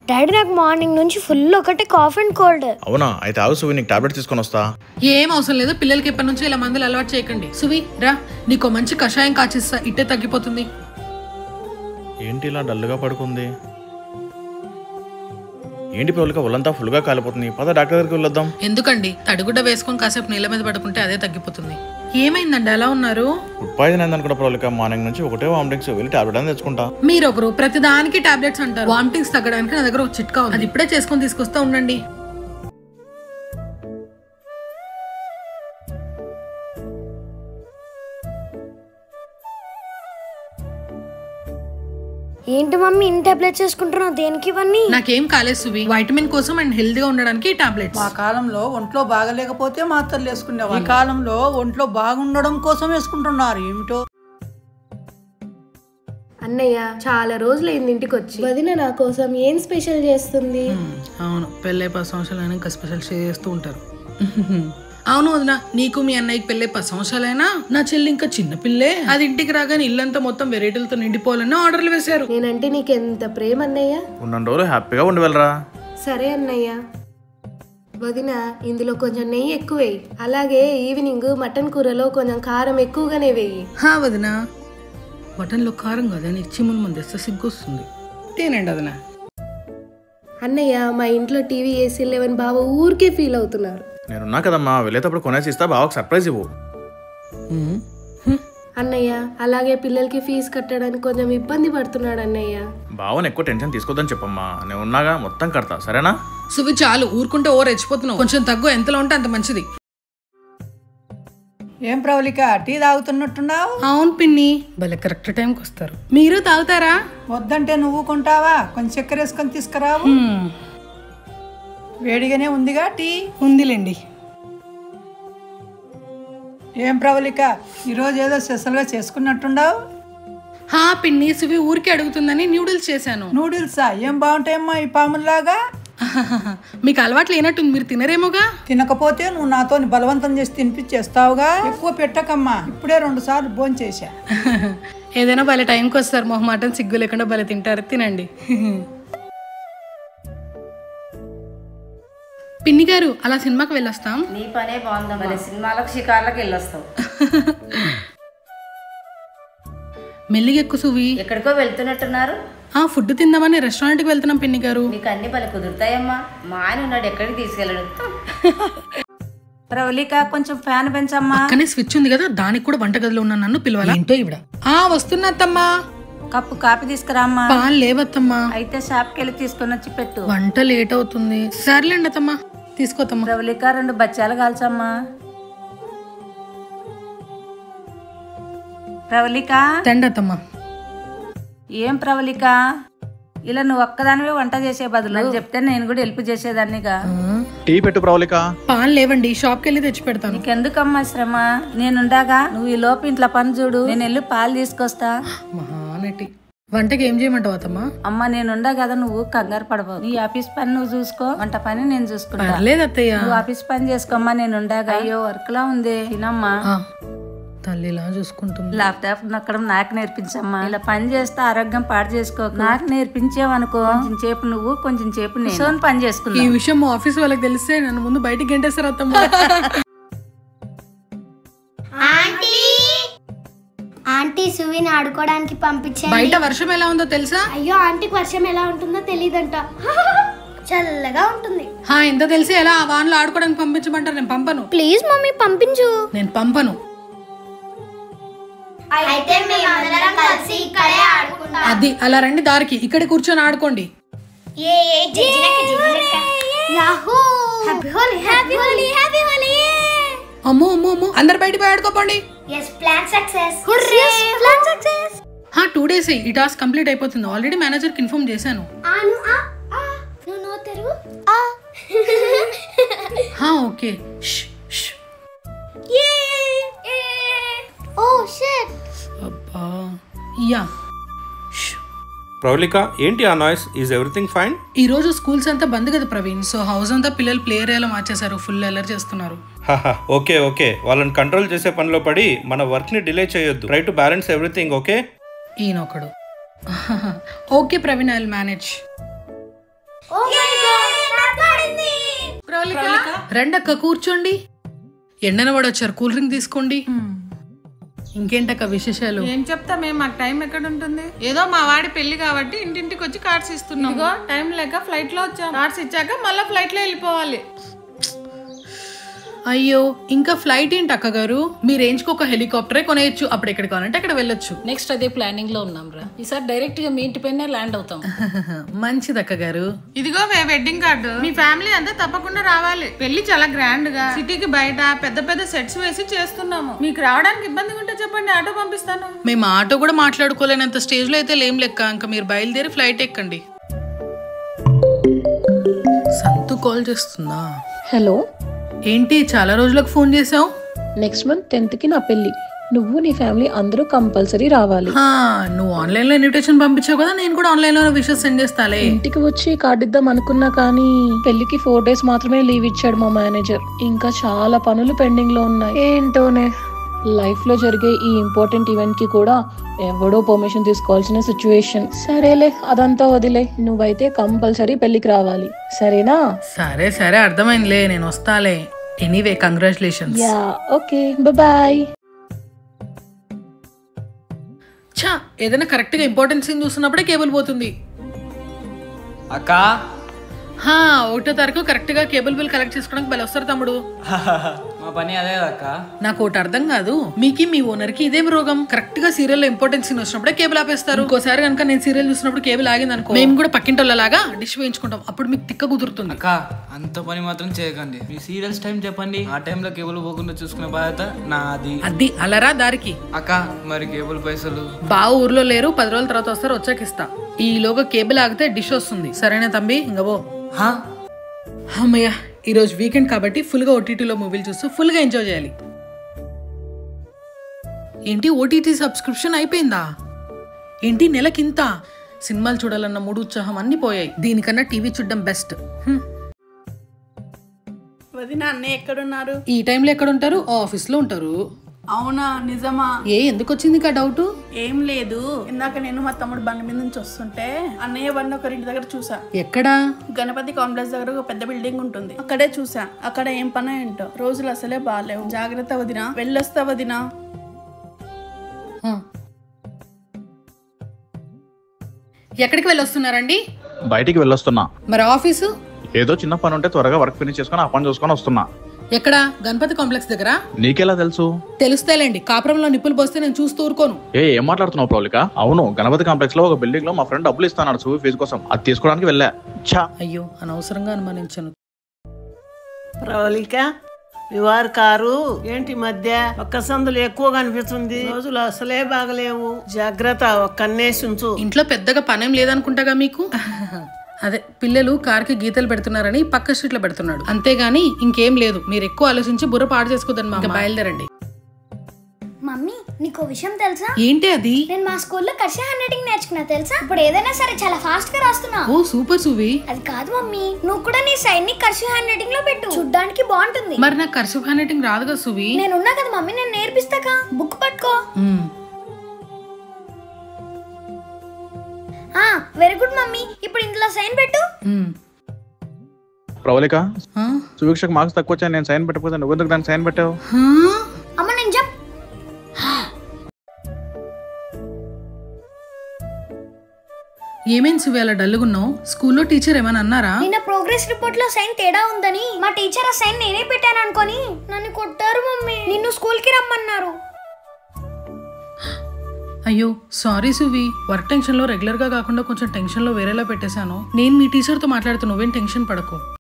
Daddy నాకు morning నుంచి full ఒకటే కాఫ్ అండ్ కోల్డ్. అవునా? అయితే ఆగు సువి, నీకు టాబ్లెట్ తీసుకొని వస్తా. ఏం అవసరం లేదు, పిల్లలకి ఎప్పటి నుంచి ఇలా మందులు అలవాటు చేయకండి. సువి రా, నీకు మంచి కషాయం కాచిస్తా, ఇట్టే తగ్గిపోతుంది. ఏంటి ఇలా డల్గా పడుకుంది? ఏంటి ప్రవళిక, ఒళ్ళంతా ఫుల్గా కాలిపోతుంది. పద డాక్టర్ దగ్గరికి వెళ్ళొద్దాం. ఎందుకండి, తడిగుడ్డ వేసుకొని కాసేపు నీళ్ళ మీద పడుకుంటే అదే తగ్గిపోతుంది. ఏమైందండి అలా ఉన్నారు? ఫుడ్ పాయిజన్ అయిందనుకుంటా ప్రవళిక. మార్నింగ్ నుంచి ఒకటే వామిటింగ్స్, వెళ్ళి టాబ్లెట్ అని తెచ్చుకుంటా. మీరు ఒకరు ప్రతి దానికి టాబ్లెట్స్ అంటారు. వామిటింగ్స్ తగ్గడానికి నా దగ్గర ఒక చిట్కా ఉంది, అది ఇప్పుడే చేసుకొని తీసుకొస్తా ఉండండి. ఏంటి మమ్మీ ఇన్ని టాబ్లెట్స్ వేసుకుంటున్నావు? దేనికి ఇవన్నీ? నాకేం కాలేదు సువి, వైటమిన్ కోసం అండ్ హెల్తీగా ఉండడానికి టాబ్లెట్స్. మా కాలంలో ఒంట్లో బాగలేకపోతే మాత్రలు వేసుకునేవారు. ఈ కాలంలో ఒంట్లో బాగుండడం కోసం వేసుకుంటున్నారు. ఏమిటో అన్నయ్య చాలా రోజులైంది ఇంటికి వచ్చి. వదిన నా కోసం ఏం స్పెషల్ చేస్తుంది? అవును, పెళ్ళై 10 సంవత్సరాలైనా ఇంకా స్పెషల్ చేస్తూ ఉంటారు. అవును వదిన, నీకు మీ అన్నయ్యకి పెళ్ళై 10 సంవత్సరాలైనా నా చెల్లి ఇంకా చిన్న పిల్లే. అది ఇంటికి రాగానే ఇల్లంతా మొత్తం వెరైటీలతో నిండిపోవాలని ఆర్డర్లు వేశారు. నేనంటే నీకెంత ప్రేమ అన్నయ్య. ఉన్న రోజులు హ్యాపీగా ఉండి వెళ్ళరా. సరే అన్నయ్య. వదిన ఇందులో కొంచెం నెయ్యి ఎక్కువ వేయి, అలాగే ఈవినింగ్ మటన్ కూరలో కొంచెం కారం ఎక్కువగానే వేయి. హా వదిన, మటన్లో కారం కదా, నీకు చిమ్ములు ముందు వేస్తే సిగ్గు వస్తుంది. తేనండి వదిన. అన్నయ్య మా ఇంట్లో టీవీ ఏసీ లేవని బావ ఊరికే ఫీల్ అవుతున్నారు. నేనున్నా కదమ్మా, వెళ్ళేటప్పుడు కొనేసి ఇస్తా. బావకు సర్ప్రైజ్ ఇవ్వు. అన్నయ్య అలాగే పిల్లలకి ఫీజు కట్టడానికి కొంచెం ఇబ్బంది పడుతున్నాడు అన్నయ్య. బావని ఎక్కువ టెన్షన్ తీసుకోద్దని చెప్పమ్మా, నేను ఉన్నాగా, మొత్తం కడతా. సరేనా? సువి చాలు, ఊరుకుంటే ఓ రెచ్చిపోతున్నావు. కొంచెం తగ్గు, ఎంతలో ఉంటే అంత మంచిది. ఏం ప్రవళిక, టీ తాగుతున్నట్టున్నావు? అవును పిన్ని, భలే కరెక్ట్ టైంకి వస్తారు. మీరు తాగుతారా? వద్దంటే నువ్వు కొంటావా? కొంచెం చక్కెర వేసుకొని తీసుకురావు. వేడిగానే ఉందిగా టీ. ఉందిలేండి. ఏం ప్రవళిక, ఈరోజు ఏదో స్పెషల్గా చేసుకున్నట్టున్నావు? హా పిన్ని, సువి ఊరికే అడుగుతుందని న్యూడిల్స్ చేశాను. నూడిల్సా? ఏం బాగుంటాయమ్మా ఈ పాముల్లాగా? మీకు అలవాట్లు లేనట్టుంది, మీరు తినరేమోగా. తినకపోతే నువ్వు నాతో బలవంతం చేసి తినిపించేస్తావుగా. ఎక్కువ పెట్టకమ్మా, ఇప్పుడే 2 సార్లు భోంచేసా. ఏదైనా భలే టైంకి వస్తారు, మొహమాటం సిగ్గు లేకుండా భలే తింటారు. తినండి. పిన్ని గారు, అలా సినిమాకి వెళ్ళొస్తాం. నీ పనే బాగుందమ్మా, సినిమాలకు షికార్లకు వెళ్ళొస్తావు. మెల్లిగా ఎక్కువ సువి. ఎక్కడికో వెళ్తున్నట్టున్నారు. ఫుడ్ తిందామని రెస్టారెంట్కి వెళ్తున్నాం పిన్ని గారు. నీకు అన్ని భలే కుదురుతాయమ్మా, మా ఆయన ఉన్నాడు, ఎక్కడికి తీసుకెళ్ళడు. ప్రవళిక కొంచెం ఫ్యాన్ పెంచమ్మా. కానీ స్విచ్ ఉంది కదా, దానికి కూడా వంటగదిలో ఉన్న నన్ను పిలవాలి. ఏంటో ఇవిడ. వస్తున్నత్తమ్మా. కప్పు కాఫీ తీసుకురామ్మా. పాలు లేవత్తమ్మా. అయితే షాప్కి వెళ్ళి తీసుకొని వచ్చి పెట్టు. వంట లేట్ అవుతుంది. సర్లేండి అత్తమ్మా, తీసుకోతమ్మా. ప్రవళిక 2 బచ్చాలు కాల్చమ్మా. ప్రవళిక తండి అత్తమ్మా. ఏం ప్రవళిక, ఇలా నువ్వు ఒక్కదానివే వంట చేసే బదులు చెప్తే నేను కూడా హెల్ప్ చేసేదాన్నిగా. టీ పెట్టు ప్రవళిక. పాలు లేవండి, షాప్కి వెళ్ళి తెచ్చి పెడతాను. నీకెందుకమ్మా శ్రమ, నేనుండగా. నువ్వు ఈ లోపు ఇంట్లో పని చూడు, నేను వెళ్ళి పాలు తీసుకొస్తా. మహానటి. వంటకి ఏం చేయమంటావు అత్తమ్మా? అమ్మ నేనుండా కదా, నువ్వు కంగారు పడవు. నీ ఆఫీస్ పని నువ్వు చూసుకో, వంట పని నేను చూసుకుంటా. లేదు అత్తయ్య, నువ్వు ఆఫీస్ పని చేసుకోమ్మా, నేనుండగా. అయ్యో వర్క్ లా ఉంది, తినమ్మా. తల్లిలా చూసుకుంటుంది. ల్యాప్టాప్ నక్కడం నాకు నేర్పించమ్మా. ఇలా పని చేస్తే ఆరోగ్యం పాడు చేసుకో. నాకు నేర్పించావనుకో, కొంచెం సేపు నువ్వు కొంచెం సేపు నేను పని చేసుకున్నా. ఈ విషయం మా ఆఫీస్ వాళ్ళకి తెలిస్తే నన్ను ముందు బయటికి గంటేస్తారు అత్తమ్మా. ఆంటీ సువిని ఆడుకోవడానికి పంపించే. బయట వర్షం ఎలా ఉందో తెలుసా? అయ్యో ఆంటీకి వర్షం ఎలా ఉంటుందో తెలీదంట, చల్లగా ఉంటుంది. ఎంత తెలిసి ఎలా ఆ వాన్లో ఆడుకోవడానికి పంపించమంటారు? నేను పంపను. ప్లీజ్ మమ్మీ పంపించు. నేను పంపను. అయితే మేమందరం కలిసి ఇక్కడే ఆడుకుంటాం. అది అలా రండి దారికి, ఇక్కడ కూర్చొని ఆడుకోండి. అమ్మో అమ్మో అమ్మో, అందరు బయట పోయి ఆడుకోపోండి. 2 days ఈ టాస్క్ కంప్లీట్ అయిపోతుంది. ఆల్రెడీ మేనేజర్ కి ఇన్ఫార్మ్ చేశాను. ఓకే. అబ్బా యా. ప్రవళిక, ఏంటి ఆ నాయిస్? Is everything fine? ఈ రోజు స్కూల్స్ అంతా బంద్ కదా ప్రవీణ్, సో హౌస్ అంతా పిల్లలు ప్లే ఏరియాలో మార్చేశారు. ఫుల్ అలర్ట్ చేస్తున్నారు. ఓకే ఓకే, వాళ్ళని కంట్రోల్ చేసే పనిలో పడి మన వర్క్ ని డిలే చేయొద్దు. Try to balance everything. Okay. ఈయనొకడు. Okay Praveen, I will manage. రండక్క కూర్చోండి. ఎండన పడొచ్చారు, కూల్ డ్రింక్ తీసుకోండి. ఇంకేంటక్క విశేషాలు? ఏం చెప్తా, మేము మాకు టైం ఎక్కడ ఉంటుంది? ఏదో మా వాడి పెళ్లి కాబట్టి ఇంటింటికి వచ్చి కార్డ్స్ ఇస్తున్నాం. ఇదిగో టైం లేక ఫ్లైట్ లో వచ్చాం. కార్డ్స్ ఇచ్చాక మళ్ళీ ఫ్లైట్ లో వెళ్ళిపోవాలి. అయ్యో, ఇంకా ఫ్లైట్ ఏంటి అక్క గారు? మీ రేంజ్ కి ఒక హెలికాప్టరే కొనేయచ్చు, అప్పుడు ఎక్కడికి కావాలంటే అక్కడ వెళ్ళొచ్చు. నెక్స్ట్ అదే ప్లానింగ్ లో ఉన్నాం రా. ఈసారి డైరెక్ట్ గా మీ ఇంటి పైన ల్యాండ్ అవుతాం. మంచిది అక్క గారు. ఇదిగో వెడ్డింగ్ కార్డు. మీ ఫ్యామిలీ అంతా తప్పకుండా రావాలి. పెళ్లి చాలా గ్రాండ్ గా సిటీకి బయట పెద్ద పెద్ద సెట్స్ వేసి చేస్తున్నాము. మీకు రావడానికి ఇబ్బందిగా ఉంటే చెప్పండి, ఆటో పంపిస్తాను. మేము ఆటో కూడా మాట్లాడుకోలేనంత స్టేజ్ లో అయితే లేం లెక్క. ఇంకా మీరు బయలుదేరి ఫ్లైట్ ఎక్కండి. సంతు కాల్ చేస్తుందా? హలో, ఏంటి చాలా రోజులకు ఫోన్ చేసావు? నెక్స్ట్ మంత్ 10th కి నా పెళ్లి. నువ్వు నీ ఫ్యామిలీ అందరూ కంపల్సరీ రావాలి. నువ్వు ఆన్లైన్ లో ఇన్విటేషన్ పంపించావు కదా, నేను కూడా ఆన్లైన్ లో విషెస్ సెండ్ చేస్తాలే. ఇంటికి వచ్చి కార్డు ఇద్దాం అనుకున్నా కానీ పెళ్లికి 4 days మాత్రమే లీవ్ ఇచ్చాడు మా మేనేజర్. ఇంకా చాలా పనులు పెండింగ్ లో ఉన్నాయి. ఏంటోనే, లైఫ్ లో జరిగే ఈ ఇంపార్టెంట్ ఈవెంట్ కి కూడా ఎవడో పర్మిషన్ తీసుకోవాల్సిన సిచ్యువేషన్. సరేలే, అదంతా వదిలే. నువ్వైతే కంపల్సరీ పెళ్లికి రావాలి, సరేనా? సరే సరే, అర్థమైందిలే, నేను వస్తాలే. Anyway congratulations. Ya, okay, bye. చా, ఏదైనా కరెక్ట్ గా ఇంపార్టెంట్ సీన్ చూస్తున్నప్పుడే కేబుల్ పోతుంది. అక్క 1వ తారీఖు కరెక్ట్ గా కేబుల్ బిల్ కలెక్ట్ చేసుకోవడానికి బలి వస్తారు తమ్ముడు. మా పని అదే అక్క. నాకు ఒకటి అర్థం కాదు, మీకి మీ ఓనర్ కి ఇదే రోగం. కరెక్ట్ గా సీరియల్ లో ఇంపార్టెంట్ సీన్ వచ్చినప్పుడే కేబుల్ ఆపేస్తారు. ఇంకోసారి కనుక నేను సీరియల్ చూసినప్పుడు కేబుల్ ఆగింది అనుకో, మేము కూడా పక్కింటోళ్ళలాగా డిష్ వేయించుకుంటాం. అప్పుడు మీకు తిక్క కుదురుతుంది. అక్క, అంత పని మాత్రం చేయకండి. మీ సీరియల్స్ టైం చెప్పండి, ఆ టైంలో కేబుల్ పోకుండా చూసుకునే బాధ్యత నాది. అది అలరా దారికి. అక్క, మరి కేబుల్ పైసలు? బావ ఊర్లో లేరు, 10 రోజుల తర్వాత వస్తారు, వచ్చాక ఇస్తా. ఈలోగా కేబుల్ ఆగితే డిష్ వస్తుంది. సరేనా తంబి? ఇంక పో. అమ్మయ్య, ఈరోజు వీకెండ్ కాబట్టి ఫుల్ గా ఓటీటీలో మూవీలు చూస్తూ ఫుల్ గా ఎంజాయ్ చేయాలి. ఏంటి ఓటీటీ సబ్స్క్రిప్షన్ అయిపోయిందా? ఏంటి నెలకింత? సినిమాలు చూడాలన్న మూడు ఉత్సాహం అన్ని పోయాయి. దీనికన్నా టీవీ చూడడం బెస్ట్. వదిన, అన్నయ్య ఎక్కడున్నారు? ఈ టైంలో ఎక్కడ ఉంటారు? ఆఫీస్ లో ఉంటారు. అవునా, నిజమా? ఎందుకు వచ్చింది కా డౌట్? ఏం లేదు, ఇందాక నేను మా తమ్ముడు బండి మీద నుంచి వస్తుంటే అన్నయ్య బండి ఒకరింటి దగ్గర చూసా. ఎక్కడా? గణపతి కాంప్లెక్స్ దగ్గర ఒక పెద్ద బిల్డింగ్ ఉంటుంది, అక్కడే చూసా. అక్కడ ఏం పని ఏంటో, రోజులు అసలే బాగాలేవు. జాగ్రత్త వదినా, వెళ్ళొస్తా వదినా. ఎక్కడికి వెళ్ళొస్తున్నారండి? బయటికి వెళ్ళొస్తున్నా. మరి ఆఫీసు? ఏదో చిన్న పని ఉంటే త్వరగా వర్క్ ఫినిష్ చేసుకుని ఆ పని చూసుకొని వస్తున్నా. ఎక్కడ? గణపతి కాంప్లెక్స్ దగ్గర. నీకెలా తెలుసు? తెలుస్తేలేండి, కాపురంలో నిప్పులు పోస్తే నేను చూస్తూ ఊరుకోను. ఏం మాట్లాడుతున్నావు ప్రౌలిక? అవును, గణపతి కాంప్లెక్స్ లో ఒక బిల్డింగ్ లో మా ఫ్రెండ్ డబ్బులు ఇస్తాను సూవి ఫీజు కోసం, అది తీసుకోవడానికి వెళ్ళా. అయ్యో, అనవసరంగా అనుమానించాను. ప్రౌలిక, మీ వారి కారు ఏంటి మధ్య ఒక్క సందులు ఎక్కువగా అనిపిస్తుంది? రోజులు అసలే బాగలేవు, జాగ్రత్త, ఒక్క అన్నేసి ఉంచు. ఇంట్లో పెద్దగా పనేం లేదనుకుంటాగా మీకు. అదే పిల్లలు కార్కి గీతలు పెడుతున్నారని పక్క స్ట్రీట్ లో పెడుతున్నాడు, అంతేగాని ఇంకేం లేదు. మీరు ఎక్కువ ఆలోచించి బుర్ర పాడు చేసుకోదని మా బయలుదేరండి. మమ్మీ, నీకు విషయం తెలుసా? ఏంటి అది? నేను మా స్కూల్లో కర్సివ్ హ్యాండ్ రైటింగ్ నేర్చుకున్నా తెలుసా. ఇప్పుడు ఏదైనా సరే చాలా ఫాస్ట్ గా రాస్తున్నా. ఓ సూపర్ సువి. అది కాదు మమ్మీ, నువ్వు కూడా నీ సైన్ ని కర్సివ్ హ్యాండ్ రైటింగ్ లో పెట్టు, చూడ్డానికి బాగుంటుంది. మరి నాకు కర్సివ్ హ్యాండ్ రైటింగ్ రాదు కదా సువి. నేను ఉన్నా కదా మమ్మీ, నేను నేర్పిస్తాకా. బుక్ పట్టుకో. వెరీ గుడ్ మమ్మీ, ఇప్పుడు ఇందులో సైన్ పెట్టు. ప్రవళిక, సువీక్షకు మార్క్స్ తక్కువ వచ్చాయి, నేను సైన్ పెట్టకపోతే నువ్వెందుకు దాన్ని సైన్ పెట్టావు? అమ్మ నేను చెప్. ఏమేం సువి అలా డల్లుగున్నావు? స్కూల్లో టీచర్ ఏమైనా అన్నారా? నిన్న ప్రోగ్రెస్ రిపోర్ట్ లో సైన్ తేడా ఉందని మా టీచర్ ఆ సైన్ నేనే పెట్టాను అనుకొని నన్ను కొట్టారు మమ్మీ. నిన్ను స్కూల్ కి రమ్మన్నారు. అయ్యో సారీ సువి, వర్క్ టెన్షన్ లో రెగ్యులర్ గా కాకుండా కొంచెం టెన్షన్ లో వేరేలా పెట్టేశాను. నేను మీ టీచర్ తో మాట్లాడుతూ, నువ్వేం టెన్షన్ పడకు.